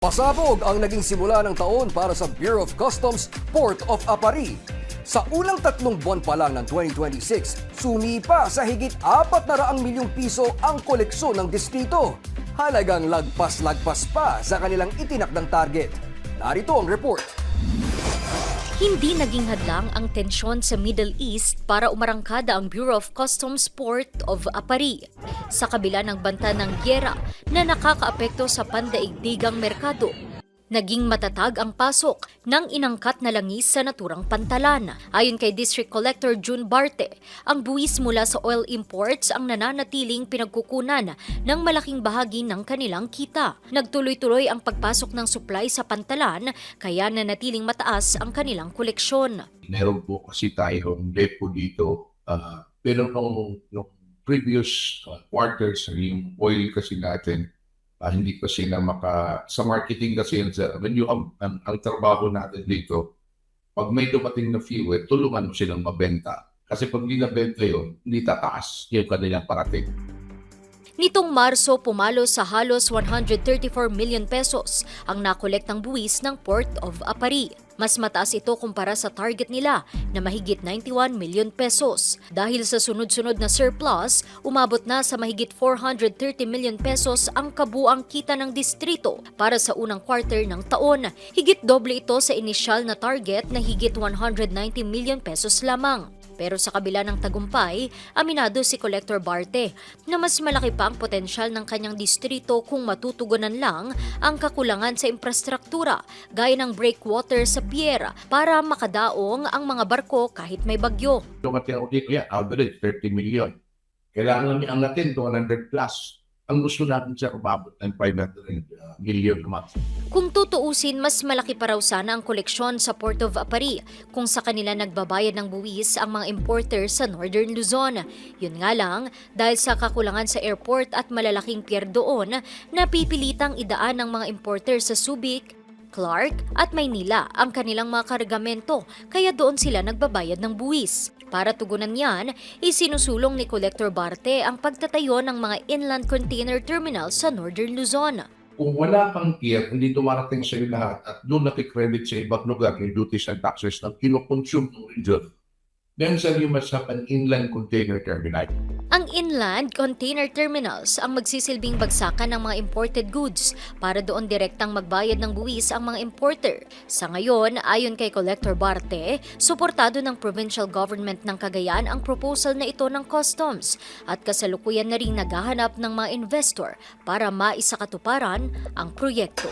Pasabog ang naging simula ng taon para sa Bureau of Customs Port of Aparri. Sa unang 3 buwan pa lang ng 2026, sumipa sa higit 400 milyong piso ang koleksyon ng distrito. Halagang lagpas-lagpas pa sa kanilang itinakdang target. Narito ang report. Hindi naging hadlang ang tensyon sa Middle East para umarangkada ang Bureau of Customs Port of Aparri. Sa kabila ng banta ng gyera na nakakaapekto sa pandaigdigang merkado, naging matatag ang pasok ng inangkat na langis sa naturang pantalan. Ayon kay District Collector June Barte, ang buwis mula sa oil imports ang nananatiling pinagkukunan ng malaking bahagi ng kanilang kita. Nagtuloy-tuloy ang pagpasok ng supply sa pantalan, kaya nanatiling mataas ang kanilang koleksyon. Meron po kasi tayong depo dito, pero nung previous quarters, yung oil kasi natin, hindi pa sila sa marketing kasi ang trabaho natin dito, pag may dumating na fuel, tulungan mo silang mabenta. Kasi pag hindi nabenta yun, hindi tataas yung kanilang parating. Nitong Marso, pumalo sa halos 134 million pesos ang nakolektang buwis ng Port of Aparri. Mas mataas ito kumpara sa target nila na mahigit 91 million pesos. Dahil sa sunod-sunod na surplus, umabot na sa mahigit 430 million pesos ang kabuang kita ng distrito para sa unang quarter ng taon. Higit doble ito sa inisyal na target na higit 190 million pesos lamang. Pero sa kabila ng tagumpay, aminado si Collector Barte na mas malaki pa ang potensyal ng kanyang distrito kung matutugunan lang ang kakulangan sa infrastruktura gaya ng breakwater sa pier para makadaong ang mga barko kahit may bagyo. Dumating ako dito, average 30 million. Kailangan namin angatin 200 plus. Ang gusto natin siya umabot ng 500 million naman. Kung tutuusin, mas malaki pa raw sana ang koleksyon sa Port of Aparri kung sa kanila nagbabayad ng buwis ang mga importer sa Northern Luzon. Yun nga lang, dahil sa kakulangan sa airport at malalaking pier doon, napipilitang idaan ng mga importer sa Subic, Clark at Maynila ang kanilang mga kargamento, kaya doon sila nagbabayad ng buwis. Para tugunan yan, isinusulong ni Collector Barte ang pagtatayo ng mga inland container terminal sa Northern Luzon. Kung wala kang pier, hindi dumarating sa lahat at doon nakikredit sa ibang lugar yung duties and taxes na kinukonsume ng region. Then sa mas an inland container terminal. Ang inland container terminals ang magsisilbing bagsakan ng mga imported goods para doon direktang magbayad ng buwis ang mga importer. Sa ngayon, ayon kay Collector Barte, suportado ng provincial government ng Cagayan ang proposal na ito ng customs at kasalukuyan na rin naghahanap ng mga investor para maisakatuparan ang proyekto.